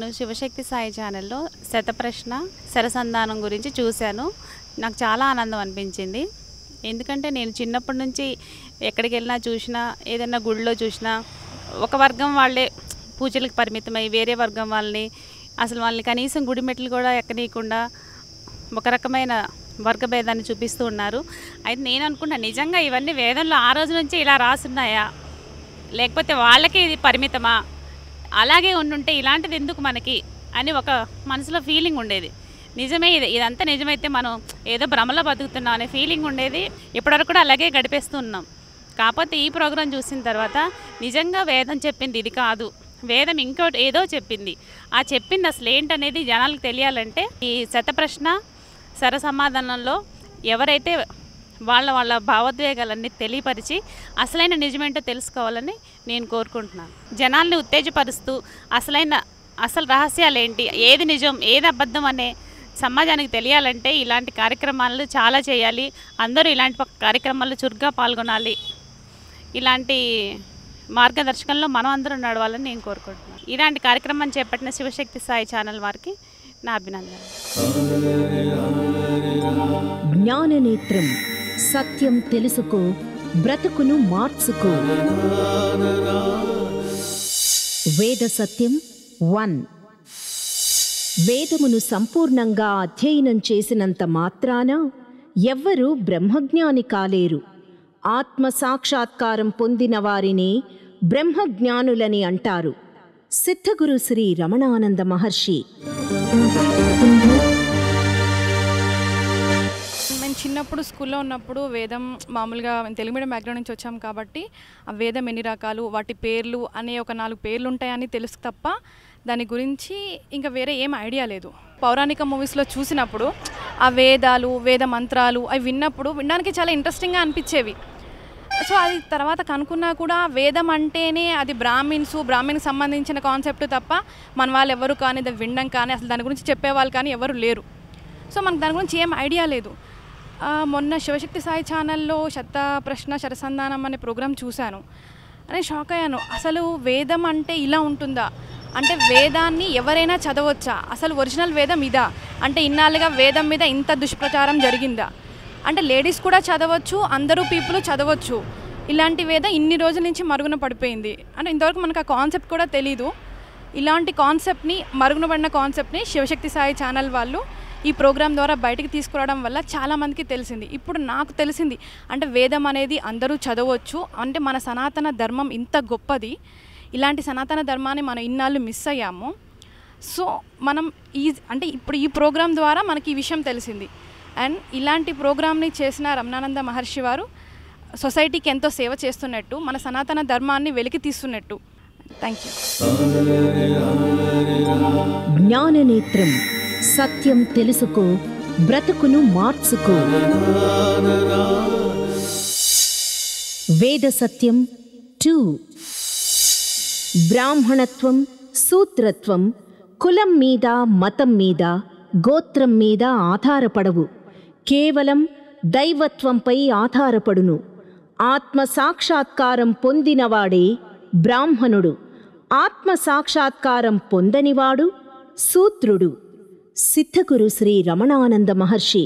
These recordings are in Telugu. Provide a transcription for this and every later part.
నేను శివశక్తి సాయి ఛానల్లో శతప్రశ్న సరసంధానం గురించి చూశాను. నాకు చాలా ఆనందం అనిపించింది. ఎందుకంటే నేను చిన్నప్పటి నుంచి ఎక్కడికి వెళ్ళినా చూసినా, ఏదైనా గుడిలో చూసినా ఒక వర్గం వాళ్ళే పూజలకు పరిమితమై వేరే వర్గం వాళ్ళని అసలు వాళ్ళని కనీసం గుడి మెట్లు కూడా ఎక్కనీయకుండా ఒక రకమైన వర్గభేదాన్ని చూపిస్తూ ఉన్నారు. అయితే నేను అనుకున్నా, నిజంగా ఇవన్నీ వేదంలో ఆ రోజు నుంచి ఇలా రాసున్నాయా, లేకపోతే వాళ్ళకే ఇది పరిమితమా, అలాగే ఉండుంటే ఇలాంటిది ఎందుకు మనకి అని ఒక మనసులో ఫీలింగ్ ఉండేది. నిజమే, ఇదంతా నిజమైతే మనం ఏదో భ్రమలో బతుకుతున్నాం అనే ఫీలింగ్ ఉండేది. ఇప్పటివరకు కూడా అలాగే గడిపేస్తూ ఉన్నాం. కాకపోతే ఈ ప్రోగ్రాం చూసిన తర్వాత నిజంగా వేదం చెప్పింది ఇది కాదు, వేదం ఇంకోటి ఏదో చెప్పింది. ఆ చెప్పింది అసలు ఏంటనేది జనాలకు తెలియాలంటే ఈ శతప్రశ్న సరసమాధానంలో ఎవరైతే వాళ్ళ భావోద్వేగాలన్నీ తెలియపరిచి అసలైన నిజమేంటో తెలుసుకోవాలని నేను కోరుకుంటున్నాను. జనాల్ని ఉత్తేజపరుస్తూ అసలు రహస్యాలు ఏంటి, ఏది నిజం ఏది అబద్ధం అనే సమాజానికి తెలియాలంటే ఇలాంటి కార్యక్రమాలు చాలా చేయాలి. అందరూ ఇలాంటి కార్యక్రమాల్లో చురుగ్గా పాల్గొనాలి. ఇలాంటి మార్గదర్శకంలో మనం అందరం నడవాలని నేను కోరుకుంటున్నాను. ఇలాంటి కార్యక్రమాన్ని చేపట్టిన శివశక్తి సాయి ఛానల్ వారికి నా అభినందనలు. జ్ఞాననేత్రం, సత్యం తెలుసుకో, బ్రతుకును మార్చుకో. వేద సత్యం 1. వేదమును సంపూర్ణంగా అధ్యయనం చేసినంత మాత్రాన ఎవ్వరూ బ్రహ్మజ్ఞాని కాలేరు. ఆత్మ సాక్షాత్కారం పొందిన వారిని బ్రహ్మజ్ఞానులని అంటారు. సిద్ధగురు శ్రీ రమణానంద మహర్షి. మేము చిన్నప్పుడు స్కూల్లో ఉన్నప్పుడు వేదం మామూలుగా తెలుగు మీడియం బ్యాక్గ్రౌండ్ నుంచి వచ్చాం కాబట్టి ఆ వేదం ఎన్ని రకాలు, వాటి పేర్లు అనే ఒక 4 పేర్లు ఉంటాయని తెలుసు తప్ప దాని గురించి ఇంకా వేరే ఏం ఐడియా లేదు. పౌరాణిక మూవీస్లో చూసినప్పుడు ఆ వేదాలు, వేద మంత్రాలు అవి వినడానికి చాలా ఇంట్రెస్టింగ్గా అనిపించేవి. సో అది తర్వాత కనుక్కున్నా కూడా వేదం అంటేనే అది బ్రాహ్మణ్కి సంబంధించిన కాన్సెప్ట్ తప్ప మన వాళ్ళు ఎవరు కానీ దాన్ని వినడం కానీ అసలు దాని గురించి చెప్పేవాళ్ళు కానీ ఎవరు లేరు. సో మనకు దాని గురించి ఏం ఐడియా లేదు. మొన్న శివశక్తి సాయి ఛానల్లో శతప్రశ్న సరసంధానం అనే ప్రోగ్రాం చూశాను. నేను షాక్ అయ్యాను. అసలు వేదం అంటే ఇలా ఉంటుందా, అంటే వేదాన్ని ఎవరైనా చదవచ్చా, అసలు ఒరిజినల్ వేదం ఇదా, అంటే ఇన్నాళ్ళుగా వేదం మీద ఇంత దుష్ప్రచారం జరిగిందా, అంటే లేడీస్ కూడా చదవచ్చు, అందరూ పీపుల్ చదవచ్చు, ఇలాంటి వేదం ఇన్ని రోజుల నుంచి మరుగున పడిపోయింది అంటే ఇంతవరకు మనకు ఆ కాన్సెప్ట్ కూడా తెలీదు. ఇలాంటి కాన్సెప్ట్ని, మరుగున పడిన కాన్సెప్ట్ని శివశక్తి సాయి ఛానల్ వాళ్ళు ఈ ప్రోగ్రాం ద్వారా బయటికి తీసుకురావడం వల్ల చాలామందికి తెలిసింది. ఇప్పుడు నాకు తెలిసింది అంటే వేదం అనేది అందరూ చదవచ్చు, అంటే మన సనాతన ధర్మం ఇంత గొప్పది, ఇలాంటి సనాతన ధర్మాన్ని మనం ఇన్నాళ్ళు మిస్ అయ్యాము. సో మనం ఇప్పుడు ఈ ప్రోగ్రాం ద్వారా మనకి ఈ విషయం తెలిసింది. అండ్ ఇలాంటి ప్రోగ్రామ్ని చేసిన రమణానంద మహర్షి వారు సొసైటీకి ఎంతో సేవ చేస్తున్నట్టు, మన సనాతన ధర్మాన్ని వెలికి తీస్తున్నట్టు. Thank you. జ్ఞాననేత్రం, సత్యం తెలుసుకో, బ్రతుకును మార్చుకో. వేద సత్యం 2. బ్రాహ్మణత్వం, శూద్రత్వం కులం మీద, మతం మీద, గోత్రం మీద ఆధారపడవు. కేవలం దైవత్వంపై ఆధారపడును. ఆత్మ సాక్షాత్కారం పొందినవాడే బ్రాహ్మణుడు. ఆత్మ సాక్షాత్కారం పొందనివాడు శూద్రుడు. సిద్ధగురు శ్రీ రమణానంద మహర్షి.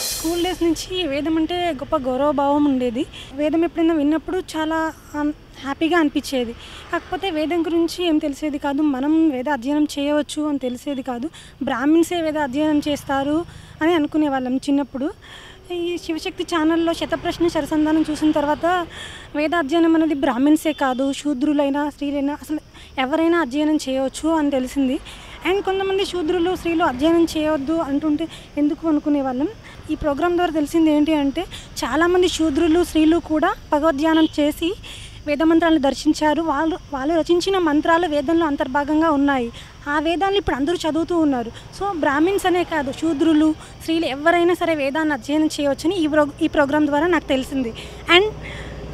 స్కూల్ డేస్ నుంచి వేదం అంటే గొప్ప గౌరవభావం ఉండేది. వేదం ఎప్పుడైనా విన్నప్పుడు చాలా హ్యాపీగా అనిపించేది. కాకపోతే వేదం గురించి ఏం తెలిసేది కాదు. మనం వేద అధ్యయనం చేయవచ్చు అని తెలిసేది కాదు. బ్రాహ్మిన్సే వేద అధ్యయనం చేస్తారు అని అనుకునే వాళ్ళం చిన్నప్పుడు. ఈ శివశక్తి ఛానల్లో శతప్రశ్న సరసంధానం చూసిన తర్వాత వేద అధ్యయనం అనేది బ్రాహ్మిన్సే కాదు, శూద్రులైనా స్త్రీలైనా అసలు ఎవరైనా అధ్యయనం చేయవచ్చు అని తెలిసింది. అండ్ కొంతమంది శూద్రులు, స్త్రీలు అధ్యయనం చేయవద్దు అంటుంటే ఎందుకు అనుకునే వాళ్ళం. ఈ ప్రోగ్రాం ద్వారా తెలిసింది ఏంటి అంటే చాలామంది శూద్రులు, స్త్రీలు కూడా భగవద్ధ్యానం చేసి వేదమంత్రాలను దర్శించారు. వాళ్ళు రచించిన మంత్రాలు వేదంలో అంతర్భాగంగా ఉన్నాయి. ఆ వేదాలను ఇప్పుడు అందరూ చదువుతూ ఉన్నారు. సో బ్రాహ్మిన్స్ అనే కాదు, శూద్రులు, స్త్రీలు ఎవరైనా సరే వేదాన్ని అధ్యయనం చేయవచ్చని ఈ ప్రోగ్రాం ద్వారా నాకు తెలిసింది. అండ్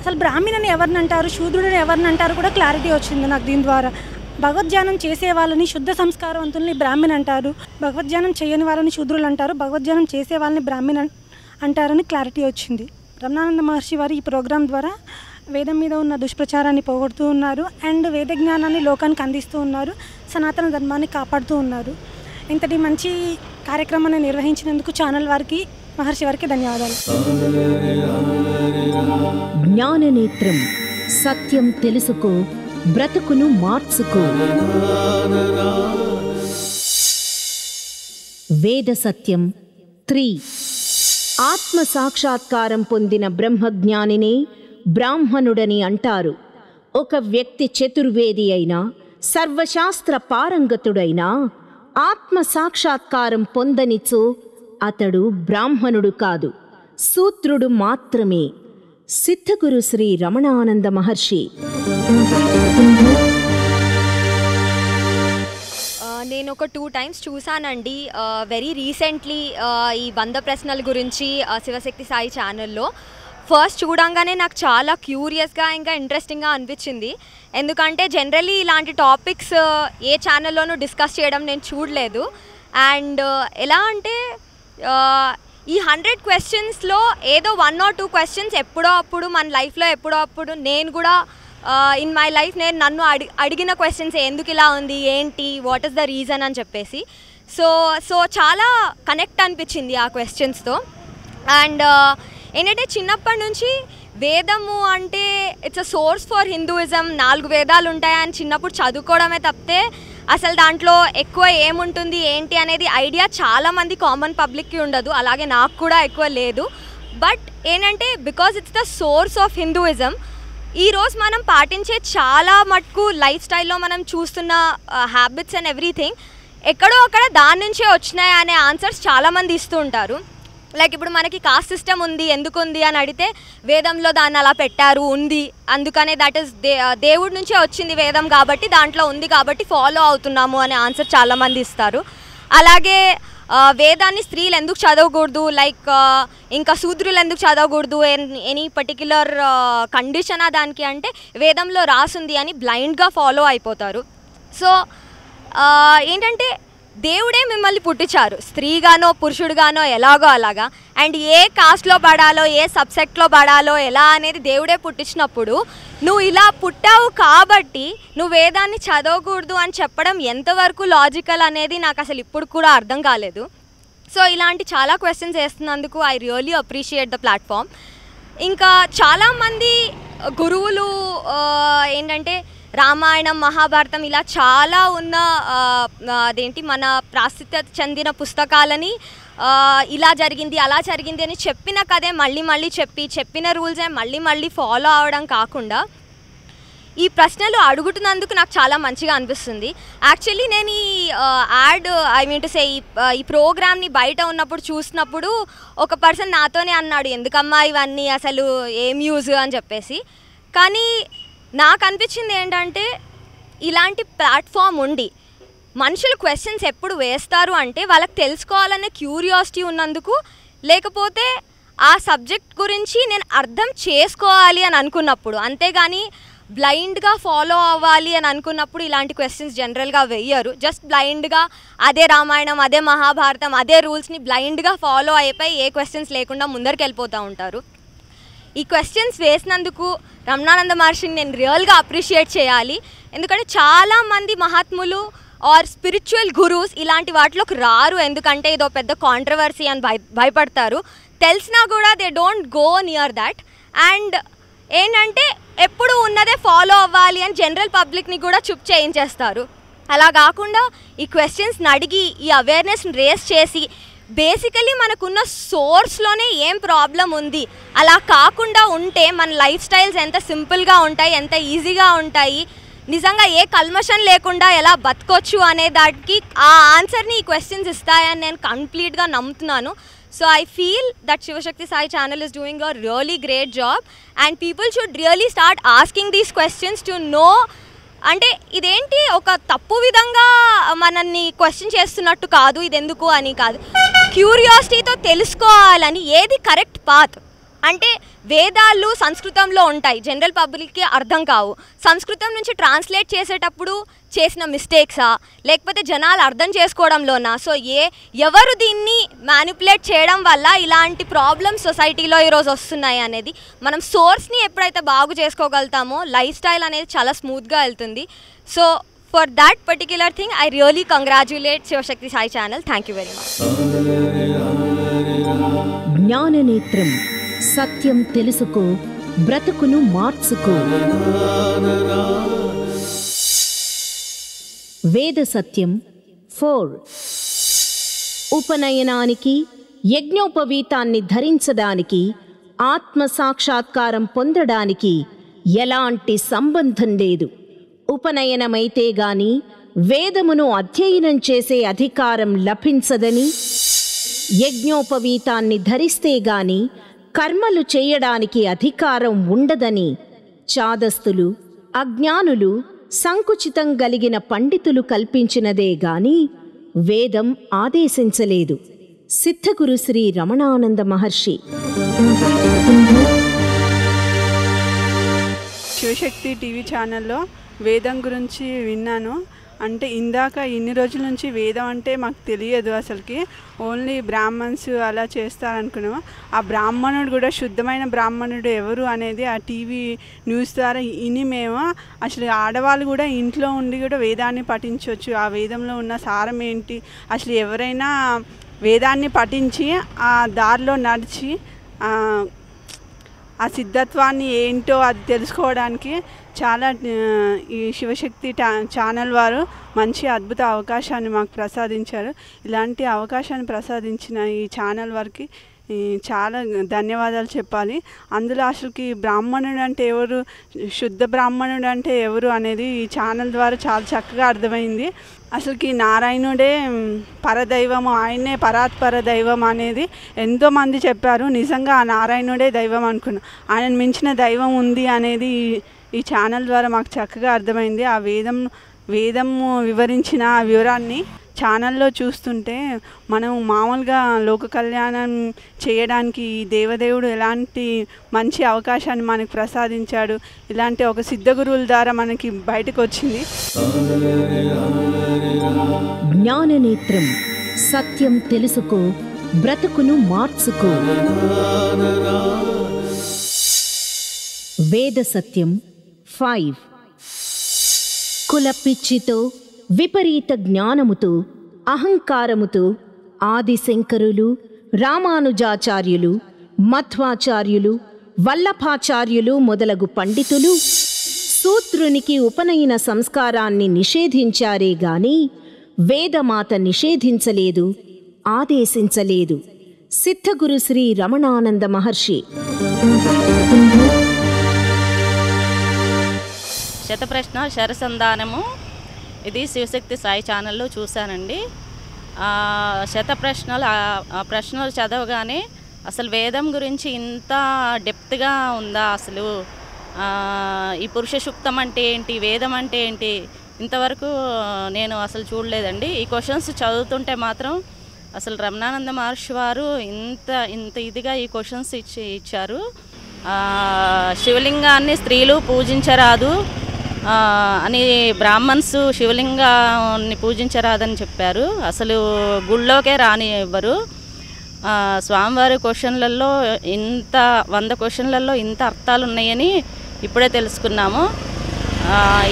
అసలు బ్రాహ్మణ్ అని ఎవరిని అంటారు, శూద్రుడిని ఎవరిని అంటారు కూడా క్లారిటీ వచ్చింది నాకు దీని ద్వారా. భగవద్ధ్యానం చేసే వాళ్ళని శుద్ధ సంస్కారవంతుల్ని బ్రాహ్మణ్ అంటారు, భగవద్ధ్యానం చేయని వాళ్ళని శూద్రులు అంటారు, భగవద్ధ్యానం చేసే వాళ్ళని బ్రాహ్మణ్ అంటారని క్లారిటీ వచ్చింది. రమణానంద మహర్షి వారి ఈ ప్రోగ్రాం ద్వారా వేదం మీద ఉన్న దుష్ప్రచారాన్ని పోగొడుతూ ఉన్నారు అండ్ వేద జ్ఞానాన్ని లోకానికి అందిస్తూ ఉన్నారు, సనాతన ధర్మాన్ని కాపాడుతూ ఉన్నారు. ఇంతటి మంచి కార్యక్రమాన్ని నిర్వహించినందుకు ఛానల్ వారికి, మహర్షి వారికి ధన్యవాదాలు. జ్ఞాననేత్రం, సత్యం తెలుసుకో, బ్రతుకును మార్చుకో. వేద సత్యం 3. ఆత్మ సాక్షాత్కారం పొందిన బ్రహ్మజ్ఞానినే బ్రాహ్మణుడని అంటారు. ఒక వ్యక్తి చతుర్వేది అయినా, సర్వశాస్త్ర పారంగతుడైనా ఆత్మ సాక్షాత్కారం పొందనిచో అతడు బ్రాహ్మణుడు కాదు, శూద్రుడు మాత్రమే. సిద్ధగురు శ్రీ రమణానంద మహర్షి. నేను ఒక 2 times చూసానండి వెరీ రీసెంట్లీ ఈ 100 ప్రశ్నల గురించి శివశక్తి సాయి ఛానల్లో. ఫస్ట్ చూడంగానే నాకు చాలా క్యూరియస్గా ఇంకా ఇంట్రెస్టింగ్గా అనిపించింది. ఎందుకంటే జనరలీ ఇలాంటి టాపిక్స్ ఏ ఛానల్లోనూ డిస్కస్ చేయడం నేను చూడలేదు. అండ్ ఎలా అంటే ఈ 100 క్వశ్చన్స్లో ఏదో 1 or 2 క్వశ్చన్స్ ఎప్పుడో అప్పుడు మన లైఫ్లో ఎప్పుడో అప్పుడు నేను కూడా ఇన్ మై లైఫ్ నేను నన్ను అడిగిన క్వశ్చన్స్ ఎందుకు ఇలా ఉంది, ఏంటి, వాట్ ఈస్ ద రీజన్ అని చెప్పేసి. సో చాలా కనెక్ట్ అనిపించింది ఆ క్వశ్చన్స్తో. అండ్ ఏంటంటే చిన్నప్పటి నుంచి వేదము అంటే it's a source for Hinduism, 4 వేదాలు ఉంటాయని చిన్నప్పుడు చదువుకోవడమే తప్పితే అసలు దాంట్లో ఎక్కువ ఏముంటుంది ఏంటి అనేది ఐడియా చాలామంది కామన్ పబ్లిక్కి ఉండదు, అలాగే నాకు కూడా ఎక్కువ లేదు. బట్ ఏంటంటే because it's the source of Hinduism, ఈరోజు మనం పాటించే చాలా మటుకు లైఫ్ స్టైల్లో మనం చూస్తున్న హ్యాబిట్స్ అండ్ ఎవ్రీథింగ్ ఎక్కడో అక్కడ దాని నుంచే వచ్చినాయి అనే ఆన్సర్స్ చాలామంది ఇస్తూ ఉంటారు. లైక్ ఇప్పుడు మనకి కాస్ట్ సిస్టమ్ ఉంది, ఎందుకు ఉంది అని అడిగితే వేదంలో దాన్ని అలా పెట్టారు, ఉంది, అందుకనే దట్ ఈస్ దేవుడి నుంచే వచ్చింది వేదం కాబట్టి దాంట్లో ఉంది కాబట్టి ఫాలో అవుతున్నాము అనే ఆన్సర్ చాలామంది ఇస్తారు. అలాగే వేదాన్ని స్త్రీలు ఎందుకు చదవకూడదు, లైక్ ఇంకా శూద్రులు ఎందుకు చదవకూడదు, ఎనీ పర్టిక్యులర్ కండిషనా దానికి అంటే వేదంలో రాసుంది అని బ్లైండ్గా ఫాలో అయిపోతారు. సో ఏంటంటే దేవుడే మిమ్మల్ని పుట్టించారు, స్త్రీగానో పురుషుడుగానో ఎలాగో అలాగా. అండ్ ఏ కాస్ట్లో పడాలో ఏ సబ్సెక్ట్లో పడాలో ఎలా అనేది దేవుడే పుట్టించినప్పుడు నువ్వు ఇలా పుట్టావు కాబట్టి నువ్వు వేదాన్ని చదవకూడదు అని చెప్పడం ఎంతవరకు లాజికల్ అనేది నాకు అసలు ఇప్పుడు కూడా అర్థం కాలేదు. సో ఇలాంటి చాలా క్వశ్చన్స్ వేస్తున్నందుకు I really appreciate the platform. ఇంకా చాలామంది గురువులు ఏంటంటే రామాయణం, మహాభారతం ఇలా చాలా ఉన్న అదేంటి మన ప్రాసిద్ధత చెందిన పుస్తకాలని ఇలా జరిగింది అలా జరిగింది అని చెప్పిన కదే మళ్ళీ మళ్ళీ చెప్పిన రూల్సే మళ్ళీ ఫాలో అవడం కాకుండా ఈ ప్రశ్నలు అడుగుతున్నందుకు నాకు చాలా మంచిగా అనిపిస్తుంది. యాక్చువల్లీ నేను ఈ add I mean to say ఈ ప్రోగ్రామ్ని బయట ఉన్నప్పుడు చూసినప్పుడు ఒక పర్సన్ నాతోనే అన్నాడు, ఎందుకమ్మా ఇవన్నీ అసలు ఏం యూజ్ అని చెప్పేసి. కానీ నాకు అనిపించింది ఏంటంటే ఇలాంటి ప్లాట్ఫామ్ ఉండి మనుషులు క్వశ్చన్స్ ఎప్పుడు వేస్తారు అంటే వాళ్ళకి తెలుసుకోవాలనే క్యూరియాసిటీ ఉన్నందుకు, లేకపోతే ఆ సబ్జెక్ట్ గురించి నేను అర్థం చేసుకోవాలి అని అనుకున్నప్పుడు, అంతేగాని బ్లైండ్గా ఫాలో అవ్వాలి అని అనుకున్నప్పుడు ఇలాంటి క్వశ్చన్స్ జనరల్గా వెయ్యరు. జస్ట్ బ్లైండ్గా అదే రామాయణం, అదే మహాభారతం, అదే రూల్స్ని బ్లైండ్గా ఫాలో అయిపోయి ఏ క్వశ్చన్స్ లేకుండా ముందరికి వెళ్ళిపోతూ ఉంటారు. ఈ క్వశ్చన్స్ వేసినందుకు రమణానంద మహర్షిని నేను రియల్గా అప్రిషియేట్ చేయాలి. ఎందుకంటే చాలామంది మహాత్ములు ఆర్ స్పిరిచువల్ గురూస్ ఇలాంటి వాటిలోకి రారు, ఎందుకంటే ఇదో పెద్ద కాంట్రవర్సీ అని భయపడతారు. తెలిసినా కూడా they don't go near that. And ఏంటంటే ఎప్పుడు ఉన్నదే ఫాలో అవ్వాలి అని జనరల్ పబ్లిక్ని కూడా చుప్ చేయించేస్తారు. అలా కాకుండా ఈ క్వశ్చన్స్ని అడిగి ఈ అవేర్నెస్ని రేస్ చేసి బేసికలీ మనకున్న సోర్స్లోనే ఏం ప్రాబ్లం ఉంది అలా కాకుండా ఉంటే మన లైఫ్ స్టైల్స్ ఎంత సింపుల్గా ఉంటాయి, ఎంత ఈజీగా ఉంటాయి, నిజంగా ఏ కల్మషం లేకుండా ఎలా బతకొచ్చు అనే దానికి ఆ ఆన్సర్ని ఈ క్వశ్చన్స్ ఇస్తాయని నేను కంప్లీట్గా నమ్ముతున్నాను. So I feel that Shivashakti Sai channel is doing a really great job and people should really start asking these questions to know. అంటే ఇదేంటి ఒక తప్పు విధంగా మనల్ని క్వశ్చన్ చేస్తున్నట్టు కాదు, ఇది ఎందుకు అని కాదు, క్యూరియాసిటీతో తెలుసుకోవాలని ఏది కరెక్ట్ పాత్ అంటే వేదాలు సంస్కృతంలో ఉంటాయి, జనరల్ పబ్లిక్కి అర్థం కావు. సంస్కృతం నుంచి ట్రాన్స్లేట్ చేసేటప్పుడు చేసిన మిస్టేక్సా లేకపోతే జనాలు అర్థం చేసుకోవడంలోనా? సో ఎవరు దీన్ని మ్యానిపులేట్ చేయడం వల్ల ఇలాంటి ప్రాబ్లమ్స్ సొసైటీలో ఈరోజు వస్తున్నాయి అనేది మనం సోర్స్ని ఎప్పుడైతే బాగు చేసుకోగలుగుతామో లైఫ్ స్టైల్ అనేది చాలా స్మూత్గా వెళ్తుంది. So for that particular thing I really congratulate Shivashakti Sai channel. Thank you very much. జ్ఞాననేత్రం, సత్యం తెలుసుకో, బ్రతుకును మార్చుకో. వేద సత్యం 4. ఉపనయనానికి, యజ్ఞోపవీతాన్ని ధరించడానికి, ఆత్మ సాక్షాత్కారం పొందడానికి ఎలాంటి సంబంధం లేదు. ఉపనయనమైతే గాని వేదమును అధ్యయనం చేసే అధికారం లభించదని, యజ్ఞోపవీతాన్ని ధరిస్తే గాని కర్మలు చేయడానికి అధికారం ఉండదని చాదస్తులు, అజ్ఞానులు, సంకుచితం కలిగిన పండితులు కల్పించినదే గాని వేదం ఆదేశించలేదు. సిద్ధగురు శ్రీ రమణానంద మహర్షి. శివశక్తి టీవీ ఛానల్లో వేదం గురించి విన్నాను. అంటే ఇందాక ఇన్ని రోజుల నుంచి వేదం అంటే మాకు తెలియదు, అసలుకి ఓన్లీ బ్రాహ్మణ్స్ అలా చేస్తారనుకున్నాము. ఆ బ్రాహ్మణుడు కూడా శుద్ధమైన బ్రాహ్మణుడు ఎవరు అనేది ఆ టీవీ న్యూస్ ద్వారా ఇని మేము అసలు ఆడవాళ్ళు కూడా ఇంట్లో ఉండి కూడా వేదాన్ని పఠించవచ్చు, ఆ వేదంలో ఉన్న సారం ఏంటి, అసలు ఎవరైనా వేదాన్ని పఠించి ఆ దారిలో నడిచి ఆ సిద్ధత్వాన్ని ఏంటో అది తెలుసుకోవడానికి చాలా ఈ శివశక్తి ఛానల్ వారు మంచి అద్భుత అవకాశాన్ని మాకు ప్రసాదించారు. ఇలాంటి అవకాశాన్ని ప్రసాదించిన ఈ ఛానల్ వారికి చాలా ధన్యవాదాలు చెప్పాలి. అందులో అసలుకి బ్రాహ్మణుడు అంటే ఎవరు, శుద్ధ బ్రాహ్మణుడు అంటే ఎవరు అనేది ఈ ఛానల్ ద్వారా చాలా చక్కగా అర్థమైంది. అసలుకి నారాయణుడే పరదైవము, ఆయనే పరాత్పర దైవం అనేది ఎంతోమంది చెప్పారు. నిజంగా ఆ నారాయణుడే దైవం అనుకున్నాం. ఆయన మించిన దైవం ఉంది అనేది ఈ ఛానల్ ద్వారా మాకు చక్కగా అర్థమైంది. ఆ వేదము వివరించిన ఆ వివరాన్ని ఛానల్లో చూస్తుంటే మనం మామూలుగా లోక కళ్యాణం చేయడానికి ఈ దేవదేవుడు ఎలాంటి మంచి అవకాశాన్ని మనకు ప్రసాదించాడు, ఇలాంటి ఒక సిద్ధగురువుల ద్వారా మనకి బయటకు వచ్చింది. జ్ఞాననేత్రం, సత్యం తెలుసుకో, బ్రతుకును మార్చుకో. వేద సత్యం 5. కుల పిచ్చితో, విపరీత జ్ఞానముతో, అహంకారముతో ఆదిశంకరులు, రామానుజాచార్యులు, మధ్వాచార్యులు, వల్లభాచార్యులు మొదలగు పండితులు శూద్రునికి ఉపనయన సంస్కారాన్ని నిషేధించారే గాని వేదమాత నిషేధించలేదు, ఆదేశించలేదు. సిద్ధగురు శ్రీ రమణానంద మహర్షి. శతప్రశ్న శరసంధానము, ఇది శివశక్తి సాయి ఛానల్లో చూశానండి. శతప్రశ్నలు, ఆ ప్రశ్నలు చదవగానే అసలు వేదం గురించి ఇంత డెప్త్గా ఉందా, అసలు ఈ పురుష సూక్తం అంటే ఏంటి, వేదం అంటే ఏంటి, ఇంతవరకు నేను అసలు చూడలేదండి. ఈ క్వశ్చన్స్ చదువుతుంటే మాత్రం అసలు రమణానంద మహర్షి వారు ఇంత ఇదిగా ఈ క్వశ్చన్స్ ఇచ్చారు. శివలింగాన్ని స్త్రీలు పూజించరాదు అని, బ్రాహ్మణ్స్ శివలింగాన్ని పూజించరాదని చెప్పారు. అసలు గుళ్ళోకే రానివ్వరు. స్వామివారి క్వశ్చన్లలో 100 క్వశ్చన్లలో ఇంత అర్థాలు ఉన్నాయని ఇప్పుడే తెలుసుకున్నాము.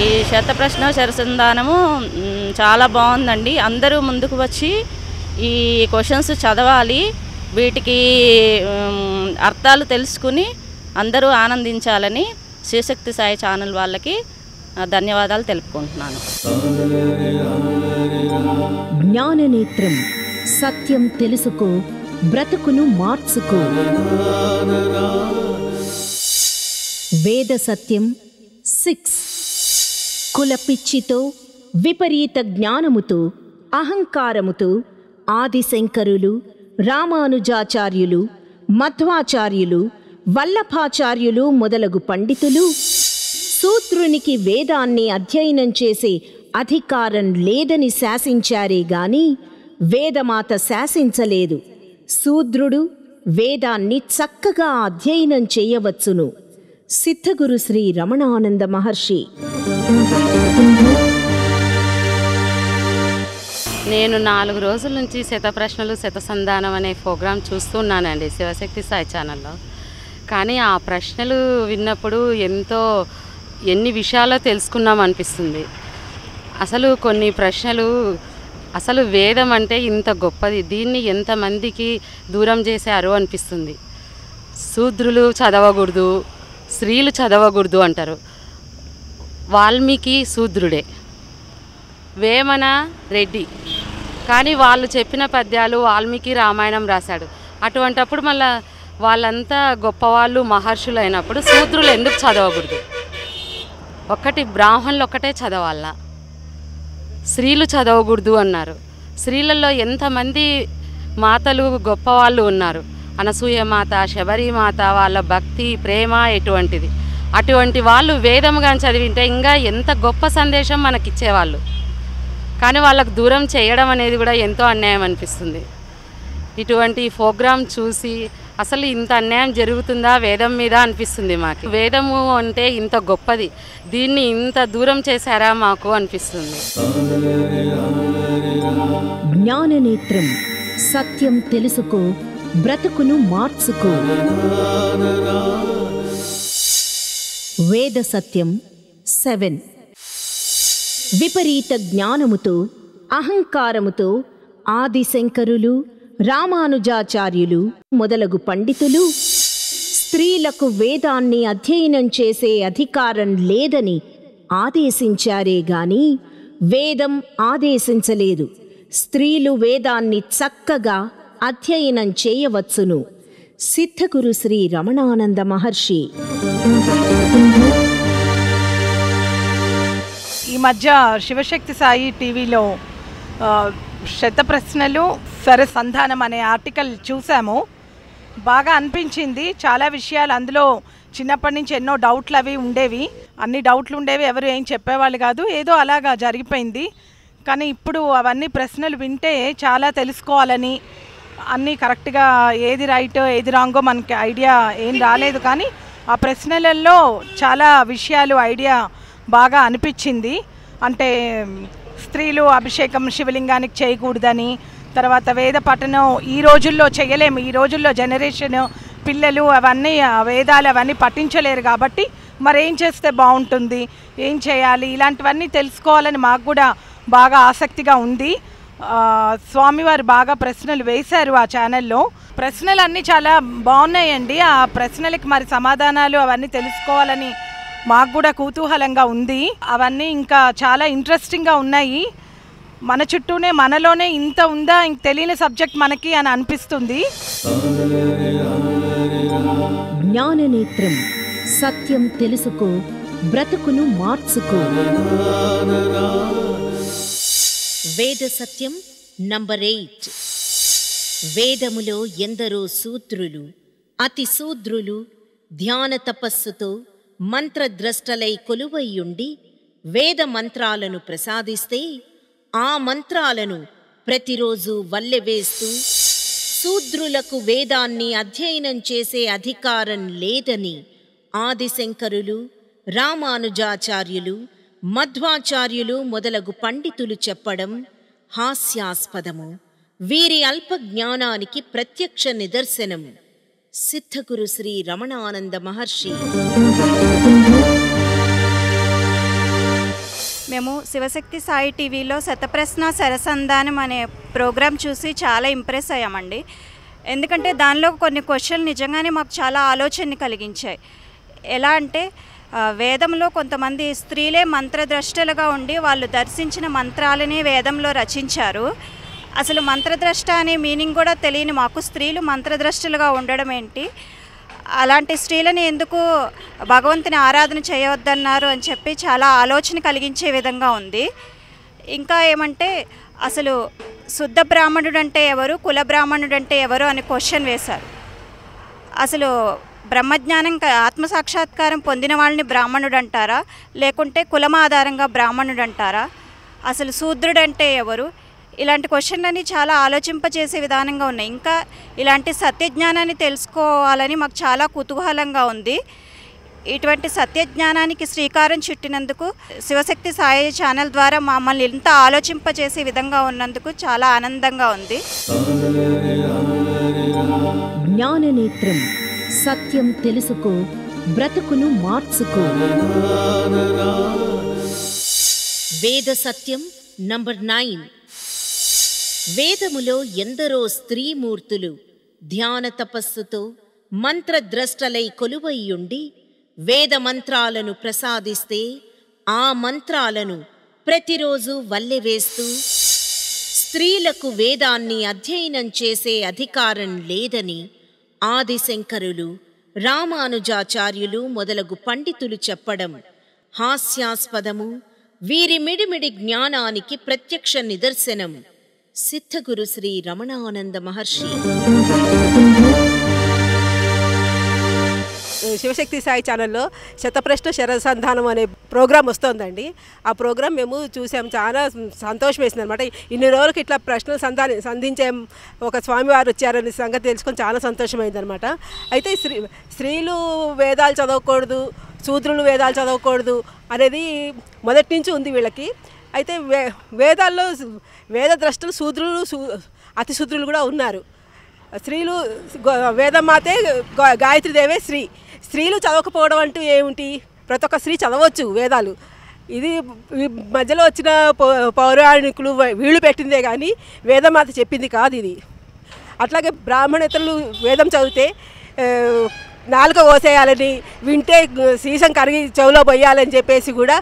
ఈ శతప్రశ్న శరసంధానము చాలా బాగుందండి. అందరూ ముందుకు వచ్చి ఈ క్వశ్చన్స్ చదవాలి, వీటికి అర్థాలు తెలుసుకుని అందరూ ఆనందించాలని శివశక్తి సాయి ఛానల్ వాళ్ళకి ధన్యవాదాలు తెలుపుకుంటున్నాను. జ్ఞాననేత్రం, సత్యం తెలుసుకో, బ్రతుకును మార్చుకో. వేద సత్యం 6. కుల పిచ్చితో, విపరీత జ్ఞానముతో, అహంకారముతో ఆదిశంకరులు, రామానుజాచార్యులు, మధ్వాచార్యులు, వల్లభాచార్యులు మొదలగు పండితులు శూద్రునికి వేదాన్ని అధ్యయనం చేసే అధికారం లేదని శాసించారే గాని వేదమాత శాసించలేదు. శూద్రుడు వేదాన్ని చక్కగా అధ్యయనం చేయవచ్చును. సిద్ధగురు శ్రీ రమణానంద మహర్షి. నేను 4 రోజుల నుంచి శతప్రశ్నలు శతసంధానం అనే ప్రోగ్రాం చూస్తున్నానండి శివశక్తి సాయి ఛానల్లో. కానీ ఆ ప్రశ్నలు విన్నప్పుడు ఎన్ని విషయాలు తెలుసుకున్నాం అనిపిస్తుంది. అసలు కొన్ని ప్రశ్నలు, అసలు వేదం అంటే ఇంత గొప్పది, దీన్ని ఎంతమందికి దూరం చేశారు అనిపిస్తుంది. శూద్రులు చదవకూడదు, స్త్రీలు చదవకూడదు అంటారు. వాల్మీకి శూద్రుడే, వేమన రెడ్డి, కానీ వాళ్ళు చెప్పిన పద్యాలు వాల్మీకి రామాయణం రాశాడు. అటువంటప్పుడు మళ్ళీ వాళ్ళంతా గొప్పవాళ్ళు మహర్షులు అయినప్పుడు శూద్రులు ఎందుకు చదవకూడదు? ఒక్కటి బ్రాహ్మణులు ఒక్కటే చదవాలా, స్త్రీలు చదవకూడదు అన్నారు. స్త్రీలలో ఎంతమంది మాతలు గొప్పవాళ్ళు ఉన్నారు. అనసూయ మాత, శబరి మాత, వాళ్ళ భక్తి ప్రేమ ఎటువంటిది. అటువంటి వాళ్ళు వేదముగా చదివింటే ఇంకా ఎంత గొప్ప సందేశం మనకిచ్చేవాళ్ళు. కానీ వాళ్ళకు దూరం చేయడం అనేది కూడా ఎంతో అన్యాయం అనిపిస్తుంది. ఇటువంటి ప్రోగ్రాం చూసి అసలు ఇంత అన్యాయం జరుగుతుందా వేదం మీద అనిపిస్తుంది మాకు. వేదము అంటే ఇంత గొప్పది, దీన్ని ఇంత దూరం చేశారా మాకు అనిపిస్తుంది. జ్ఞాననేత్రం, సత్యం తెలుసుకో, బ్రతుకును మార్చుకో. వేద సత్యం 7. విపరీత జ్ఞానముతో అహంకారముతో ఆదిశంకరులు, రామానుజాచార్యులు మొదలగు పండితులు స్త్రీలకు వేదాన్ని అధ్యయనం చేసే అధికారం లేదని ఆదేశించారే గాని వేదం ఆదేశించలేదు. స్త్రీలు వేదాన్ని చక్కగా అధ్యయనం చేయవచ్చును. సిద్ధగురు శ్రీ రమణానంద మహర్షి. ఈ మధ్య శివశక్తి సాయి టీవీలో శతప్రశ్నలు సరసంధానం అనే ఆర్టికల్ చూసాము. బాగా అనిపించింది. చాలా విషయాలు అందులో చిన్నప్పటి నుంచి ఎన్నో డౌట్లు అవి ఉండేవి, అన్ని డౌట్లు ఉండేవి, ఎవరు ఏం చెప్పేవాళ్ళు కాదు, ఏదో అలాగా జరిగిపోయింది. కానీ ఇప్పుడు అవన్నీ ప్రశ్నలు వింటే చాలా తెలుసుకోవాలని, అన్నీ కరెక్ట్గా ఏది రైట్ ఏది రాంగో మనకి ఐడియా ఏం రాలేదు. కానీ ఆ ప్రశ్నలలో చాలా విషయాలు ఐడియా బాగా అనిపించింది. అంటే స్త్రీలు అభిషేకం శివలింగానికి చేయకూడదని, తర్వాత వేద పఠనం ఈ రోజుల్లో చేయలేము, ఈ రోజుల్లో జనరేషన్ పిల్లలు అవన్నీ వేదాలు అవన్నీ పఠించలేరు కాబట్టి మరేం చేస్తే బాగుంటుంది, ఏం చేయాలి, ఇలాంటివన్నీ తెలుసుకోవాలని మాకు కూడా బాగా ఆసక్తిగా ఉంది. స్వామివారు బాగా ప్రశ్నలు వేశారు ఆ ఛానల్లో. ప్రశ్నలు అన్నీ చాలా బాగున్నాయండి. ఆ ప్రశ్నలకి మరి సమాధానాలు అవన్నీ తెలుసుకోవాలని మాకు కూడా కుతూహలంగా ఉంది. అవన్నీ ఇంకా చాలా ఇంట్రెస్టింగ్గా ఉన్నాయి. మన చుట్టూనే మనలోనే ఇంత ఉందా, ఇంక తెలియని సబ్జెక్ట్ మనకి అని అనిపిస్తుంది. జ్ఞాననేత్రం, సత్యం తెలుసుకో, బ్రతుకును మార్చుకో. వేద సత్యం నంబర్ 8. వేదములో ఎందరో శూద్రులు, అతి శూద్రులు ధ్యాన తపస్సుతో మంత్రద్రష్టలై కొలువయ్యుండి వేద మంత్రాలను ప్రసాదిస్తే ఆ మంత్రాలను ప్రతిరోజు వల్లెవేస్తూ శూద్రులకు వేదాన్ని అధ్యయనం చేసే అధికారం లేదని ఆదిశంకరులు, రామానుజాచార్యులు, మధ్వాచార్యులు మొదలగు పండితులు చెప్పడం హాస్యాస్పదము. వీరి అల్ప జ్ఞానానికి ప్రత్యక్ష నిదర్శనం. సిద్ధగురు శ్రీ రమణానంద మహర్షి. మేము శివశక్తి సాయి టీవీలో శతప్రశ్న సరసంధానం అనే ప్రోగ్రాం చూసి చాలా ఇంప్రెస్ అయ్యామండి. ఎందుకంటే దానిలో కొన్ని క్వశ్చన్లు నిజంగానే మాకు చాలా ఆలోచనని కలిగించాయి. ఎలా అంటే వేదంలో కొంతమంది స్త్రీలే మంత్రద్రష్టలుగా ఉండి వాళ్ళు దర్శించిన మంత్రాలని వేదంలో రచించారు. అసలు మంత్రద్రష్ట అనే మీనింగ్ కూడా తెలియని మాకు స్త్రీలు మంత్రద్రష్టలుగా ఉండడం ఏంటి, అలాంటి స్త్రీలని ఎందుకు భగవంతుని ఆరాధన చేయవద్దన్నారు అని చెప్పి చాలా ఆలోచన కలిగించే విధంగా ఉంది. ఇంకా ఏమంటే అసలు శుద్ధ బ్రాహ్మణుడు అంటే ఎవరు, కుల బ్రాహ్మణుడు అంటే ఎవరు అని క్వశ్చన్ వేశారు. అసలు బ్రహ్మజ్ఞానం ఆత్మసాక్షాత్కారం పొందిన వాళ్ళని బ్రాహ్మణుడు అంటారా, లేకుంటే కులం ఆధారంగా బ్రాహ్మణుడు అంటారా, అసలు శూద్రుడు అంటే ఎవరు, ఇలాంటి క్వశ్చన్లని చాలా ఆలోచింపచేసే విధానంగా ఉన్నాయి. ఇంకా ఇలాంటి సత్యజ్ఞానాన్ని తెలుసుకోవాలని మాకు చాలా కుతూహలంగా ఉంది. ఇటువంటి సత్యజ్ఞానానికి శ్రీకారం చుట్టినందుకు శివశక్తి సాయి ఛానల్ ద్వారా మమ్మల్ని ఇంత ఆలోచింపచేసే విధంగా ఉన్నందుకు చాలా ఆనందంగా ఉంది. జ్ఞాననేత్రం, సత్యం తెలుసుకో, బ్రతుకును మార్చుకో. వేద సత్యం నంబర్ 9. వేదములో ఎందరో స్త్రీమూర్తులు ధ్యాన తపస్సుతో మంత్రద్రష్టలై కొలువయ్యుండి వేద మంత్రాలను ప్రసాదిస్తే ఆ మంత్రాలను ప్రతిరోజు వల్లెవేస్తూ స్త్రీలకు వేదాన్ని అధ్యయనం చేసే అధికారం లేదని ఆదిశంకరులు, రామానుజాచార్యులు మొదలగు పండితులు చెప్పడం హాస్యాస్పదము. వీరి మిడిమిడి జ్ఞానానికి ప్రత్యక్ష నిదర్శనం సిద్ధగురు శ్రీ రమణానంద మహర్షి. శివశక్తి సాయి ఛానల్లో శతప్రశ్న శరసంధానం అనే ప్రోగ్రాం వస్తుందండి. ఆ ప్రోగ్రాం మేము చూసాం, చాలా సంతోషం వేసింది అనమాట. ఇన్ని రోజులకి ఇట్లా ప్రశ్నలు సంధించే ఒక స్వామివారు వచ్చారనే సంగతి తెలుసుకొని చాలా సంతోషమైందనమాట. అయితే స్త్రీలు వేదాలు చదవకూడదు, శూద్రులు వేదాలు చదవకూడదు అనేది మొదటి నుంచి ఉంది వీళ్ళకి. అయితే వేదాల్లో వేదద్రష్టలు శూద్రులు, అతి శూద్రులు కూడా ఉన్నారు. స్త్రీలు వేదమాతే గాయత్రీదేవే స్త్రీలు చదవకపోవడం అంటూ ఏమిటి? ప్రతి ఒక్క స్త్రీ చదవచ్చు వేదాలు. ఇది మధ్యలో వచ్చిన పౌరాణికులు వీళ్ళు పెట్టిందే కానీ వేదమాత చెప్పింది కాదు ఇది. అట్లాగే బ్రాహ్మణేతరులు వేదం చదివితే నాలుక కోసేయాలని, వింటే సీసం కరిగి చెవిలో పోయాలని చెప్పేసి కూడా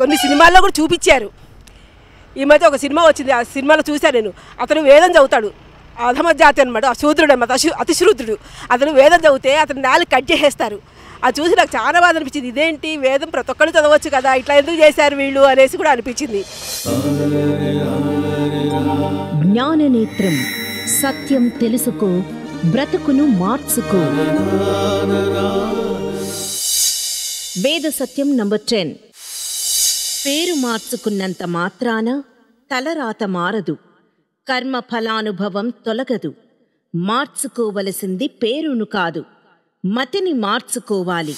కొన్ని సినిమాల్లో కూడా చూపించారు. ఈ మధ్య ఒక సినిమా వచ్చింది, ఆ సినిమాలో చూశాను నేను. అతను వేదం చదువుతాడు, అధమ జాతి అనమాట, శూద్రుడు అనమాట, అతిశ్రుతుడు. అతను వేదం చదివితే అతను నాలుగు కట్ చేసేస్తారు. అది చూసి నాకు చాలా బాధ అనిపించింది. ఇదేంటి, వేదం ప్రతి ఒక్కళ్ళు చదవచ్చు కదా, ఇట్లా ఎందుకు చేశారు వీళ్ళు అనేసి కూడా అనిపించింది. జ్ఞాననేత్రం, సత్యం తెలుసుకో, బ్రతుకును మార్చుకో. వేద సత్యం నంబర్ 10. పేరు మార్చుకున్నంత మాత్రాన తలరాత మారదు, కర్మ ఫలానుభవం తొలగదు. మార్చుకోవలసింది పేరును కాదు, మతిని మార్చుకోవాలి.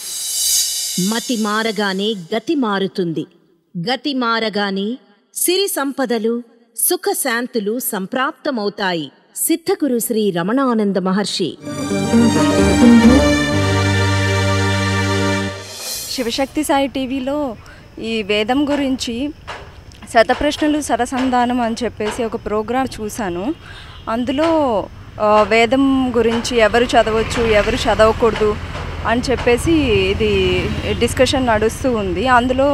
మతి మారగానే గతి మారుతుంది, గతి మారగానే సిరి సంపదలు, సుఖశాంతులు సంప్రాప్తమవుతాయి. సిద్ధగురు శ్రీ రమణానంద మహర్షి. శివశక్తి సాయి టీవీలో ఈ వేదం గురించి శతప్రశ్నలు సరసంధానం అని చెప్పేసి ఒక ప్రోగ్రాం చూశాను. అందులో వేదం గురించి ఎవరు చదవచ్చు, ఎవరు చదవకూడదు అని చెప్పేసి ఇది డిస్కషన్ నడుస్తూ ఉంది. అందులో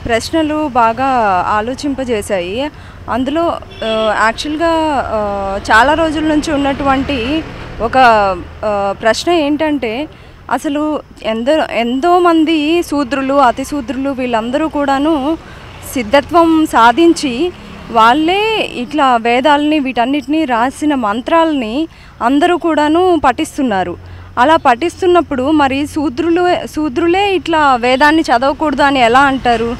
ప్రశ్నలు బాగా ఆలోచింపజేశాయి. అందులో యాక్చువల్గా చాలా రోజుల నుంచి ఉన్నటువంటి ఒక ప్రశ్న ఏంటంటే, అసలు ఎంతోమంది శూద్రులు, అతి శూద్రులు వీళ్ళందరూ కూడాను సిద్ధత్వం సాధించి వాళ్ళే ఇట్లా వేదాలని వీటన్నిటినీ రాసిన మంత్రాలని అందరూ కూడాను పఠిస్తున్నారు. అలా పఠిస్తున్నప్పుడు మరి శూద్రులే ఇట్లా వేదాన్ని చదవకూడదు అని ఎలా అంటారు?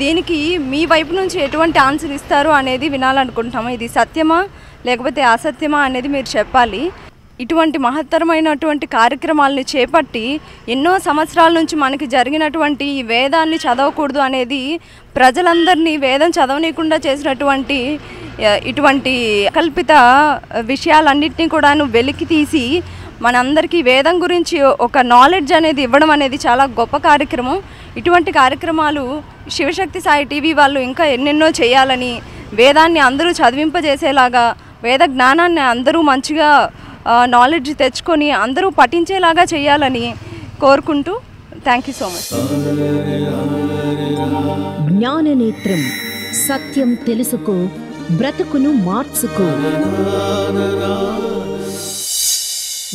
దీనికి మీ వైపు నుంచి ఎటువంటి ఆన్సర్ ఇస్తారు అనేది వినాలనుకుంటున్నాము. ఇది సత్యమా లేకపోతే అసత్యమా అనేది మీరు చెప్పాలి. ఇటువంటి మహత్తరమైనటువంటి కార్యక్రమాలని చేపట్టి ఎన్నో సంవత్సరాల నుంచి మనకి జరిగినటువంటి ఈ వేదాన్ని చదవకూడదు అనేది ప్రజలందరినీ వేదం చదవనీయకుండా చేసినటువంటి ఇటువంటి కల్పిత విషయాలన్నింటినీ కూడా వెలికి తీసి మనందరికీ వేదం గురించి ఒక నాలెడ్జ్ అనేది ఇవ్వడం అనేది చాలా గొప్ప కార్యక్రమం. ఇటువంటి కార్యక్రమాలు శివశక్తి సాయి టీవీ వాళ్ళు ఇంకా ఎన్నెన్నో చేయాలని, వేదాన్ని అందరూ చదివింపజేసేలాగా, వేద జ్ఞానాన్ని అందరూ మంచిగా నాలెడ్జ్ తెచ్చుకొని అందరూ పఠించేలాగా చేయాలని కోరుకుంటూ థ్యాంక్ యూ సో మచ్. జ్ఞాననేత్రం, సత్యం తెలుసుకో, బ్రతుకును మార్చుకో.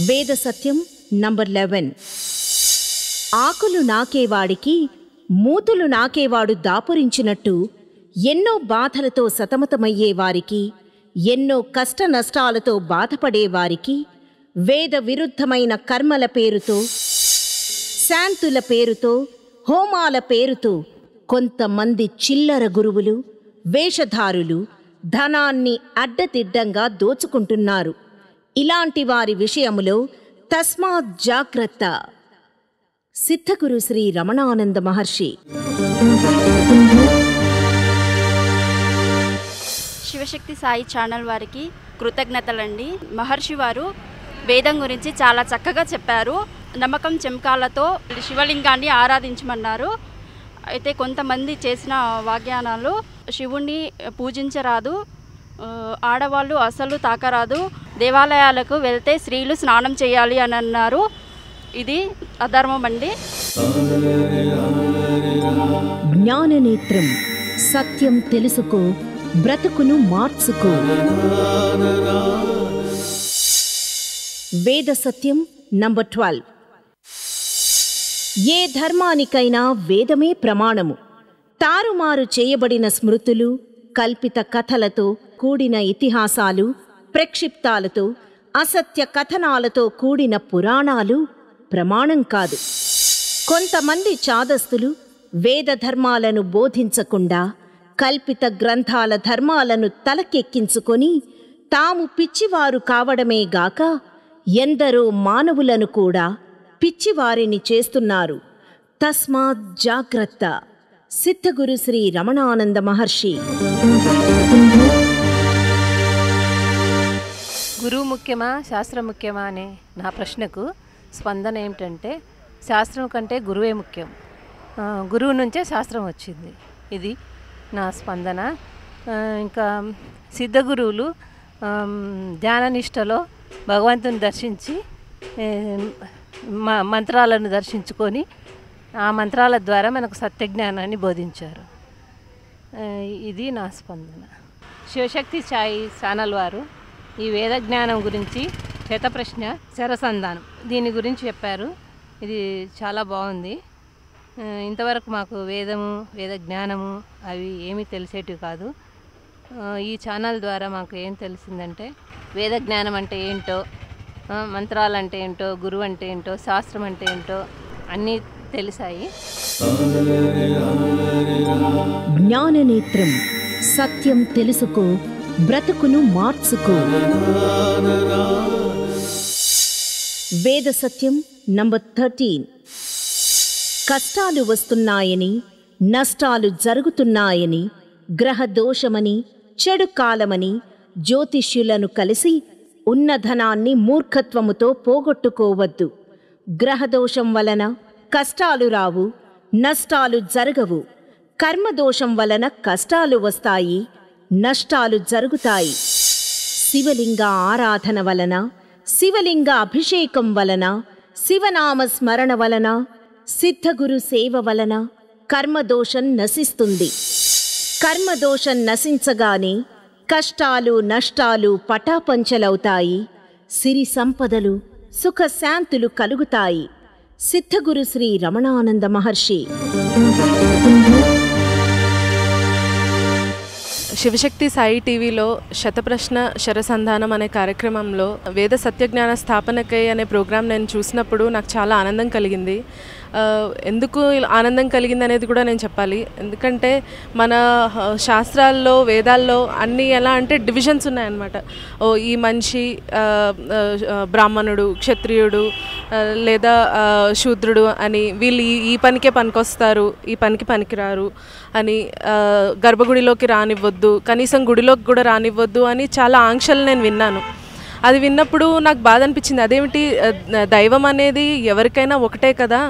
వేద సత్యం నంబర్ 11. ఆకులు నాకేవాడికి మూతులు నాకేవాడు దాపురించినట్టు ఎన్నో బాధలతో సతమతమయ్యేవారికి, ఎన్నో కష్ట నష్టాలతో బాధపడేవారికి వేద విరుద్ధమైన కర్మల పేరుతో, శాంతుల పేరుతో, హోమాల పేరుతో కొంతమంది చిల్లర గురువులు, వేషధారులు ధనాన్ని అడ్డదిడ్డంగా దోచుకుంటున్నారు. ఇలాంటి వారి విషయములో తస్మాత్ జాగ్రత్త. సిద్ధగురు శ్రీ రమణానంద మహర్షి. శివశక్తి సాయి ఛానల్ వారికి కృతజ్ఞతలండి. మహర్షి వారు వేదం గురించి చాలా చక్కగా చెప్పారు. నమ్మకం చెంకాలతో శివలింగాన్ని ఆరాధించమన్నారు. అయితే కొంతమంది చేసిన వాగ్దానాలు శివుణ్ణి పూజించరాదు, ఆడవాళ్ళు అసలు తాకరాదు, దేవాలయాలకు వెళ్తే స్త్రీలు స్నానం చేయాలి అని అన్నారు. ఇది అధర్మం అండి. జ్ఞాననేత్రం, సత్యం తెలుసుకో, బ్రతుకును మార్చుకో. వేద సత్యం నంబర్ 12. ఏ ధర్మానికైనా వేదమే ప్రమాణము. తారుమారు చేయబడిన స్మృతులు, కల్పిత కథలతో కూడిన ఇతిహాసాలు, ప్రక్షిప్తాలతో, అసత్య కథనాలతో కూడిన పురాణాలు ప్రమాణం కాదు. కొంతమంది చాదస్తులు వేద ధర్మాలను బోధించకుండా కల్పిత గ్రంథాల ధర్మాలను తలకెక్కించుకొని తాము పిచ్చివారు కావడమే గాక ఎందరో మానవులను కూడా పిచ్చివారిని చేస్తున్నారు. తస్మాత్ జాగ్రత్త. సిద్ధగురు శ్రీ రమణానంద మహర్షి. గురువు ముఖ్యమా శాస్త్రం ముఖ్యమా అనే నా ప్రశ్నకు స్పందన ఏమిటంటే శాస్త్రం కంటే గురువే ముఖ్యం. గురువు నుంచే శాస్త్రం వచ్చింది. ఇది నా స్పందన. ఇంకా సిద్ధగురువులు ధ్యాననిష్టలో భగవంతుని దర్శించి మంత్రాలను దర్శించుకొని ఆ మంత్రాల ద్వారా మనకు సత్యజ్ఞానాన్ని బోధించారు. ఇది నా స్పందన. శివశక్తి సాయి ఛానల్ వారు ఈ వేద జ్ఞానం గురించి శతప్రశ్న శరసంధానం దీని గురించి చెప్పారు. ఇది చాలా బాగుంది. ఇంతవరకు మాకు వేదము, వేద జ్ఞానము అవి ఏమీ తెలిసేటివి కాదు. ఈ ఛానల్ ద్వారా మాకు ఏం తెలిసిందంటే వేద జ్ఞానం అంటే ఏంటో, మంత్రాలు అంటే ఏంటో, గురువు అంటే ఏంటో, శాస్త్రం అంటే ఏంటో అన్నీ తెలిసాయి. జ్ఞాననేత్రం, సత్యం తెలుసుకో, బ్రతుకును మార్చుకో. వేద సత్యం నంబర్ 13. కష్టాలు వస్తున్నాయని, నష్టాలు జరుగుతున్నాయని, గ్రహదోషమని, చెడు కాలమని జ్యోతిష్యులను కలిసి ఉన్న ధనాన్ని మూర్ఖత్వముతో పోగొట్టుకోవద్దు. గ్రహదోషం వలన కష్టాలు రావు, నష్టాలు జరగవు. కర్మదోషం వలన కష్టాలు వస్తాయి, నష్టాలు జరుగుతాయి. శివలింగ ఆరాధన వలన, శివలింగ అభిషేకం వలన, శివనామ స్మరణ వలన, సిద్ధగురు సేవ వలన కర్మదోషం నశిస్తుంది. కర్మదోషం నశించగానే కష్టాలు నష్టాలు పటాపంచలవుతాయి. సిరి సంపదలు సుఖశాంతులు కలుగుతాయి. సిద్ధగురు శ్రీ రమణానంద మహర్షి. శివశక్తి సాయి టీవీలో శతప్రశ్న శరసంధానం అనే కార్యక్రమంలో వేద సత్యజ్ఞాన స్థాపనకై అనే ప్రోగ్రాం నేను చూసినప్పుడు నాకు చాలా ఆనందం కలిగింది. ఎందుకు ఆనందం కలిగింది అనేది కూడా నేను చెప్పాలి. ఎందుకంటే మన శాస్త్రాల్లో, వేదాల్లో అన్నీ ఎలా అంటే డివిజన్స్ ఉన్నాయన్నమాట. ఈ మనిషి బ్రాహ్మణుడు, క్షత్రియుడు లేదా శూద్రుడు అని, వీళ్ళు ఈ పనికే పనికొస్తారు, ఈ పనికి పనికిరారు అని, గర్భగుడిలోకి రానివ్వద్దు, కనీసం గుడిలోకి కూడా రానివ్వద్దు అని చాలా ఆంక్షలు నేను విన్నాను. అది విన్నప్పుడు నాకు బాధ అనిపించింది. అదేమిటి, దైవం అనేది ఎవరికైనా ఒకటే కదా,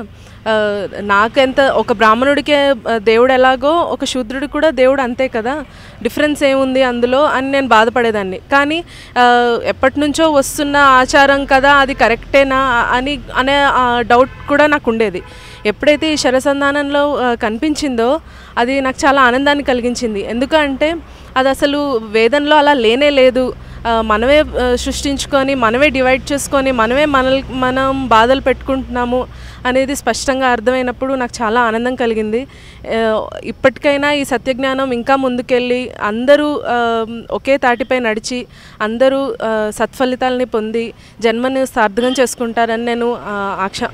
నాకెంత ఒక బ్రాహ్మణుడికే దేవుడు ఎలాగో ఒక శూద్రుడు కూడా దేవుడు అంతే కదా, డిఫరెన్స్ ఏముంది అందులో అని నేను బాధపడేదాన్ని. కానీ ఎప్పటి నుంచో వస్తున్న ఆచారం కదా, అది కరెక్టేనా అనే డౌట్ కూడా నాకు ఉండేది. ఎప్పుడైతే ఈ శరసంధానంలో కనిపించిందో అది నాకు చాలా ఆనందాన్ని కలిగించింది. ఎందుకంటే అది అసలు వేదంలో అలా లేనే లేదు. మనమే సృష్టించుకొని, మనమే డివైడ్ చేసుకొని, మనం బాధలు పెట్టుకుంటున్నాము అనేది స్పష్టంగా అర్థమైనప్పుడు నాకు చాలా ఆనందం కలిగింది. ఇప్పటికైనా ఈ సత్యజ్ఞానం ఇంకా ముందుకెళ్ళి అందరూ ఒకే తాటిపై నడిచి అందరూ సత్ఫలితాలని పొంది జన్మను సార్థకం చేసుకుంటారని నేను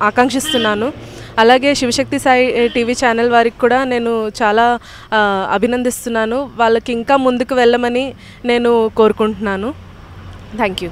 ఆకాంక్షిస్తున్నాను. అలాగే శివశక్తి సాయి టీవీ ఛానల్ వారికి కూడా నేను చాలా అభినందిస్తున్నాను. వాళ్ళకి ఇంకా ముందుకు వెళ్ళమని నేను కోరుకుంటున్నాను. Thank you.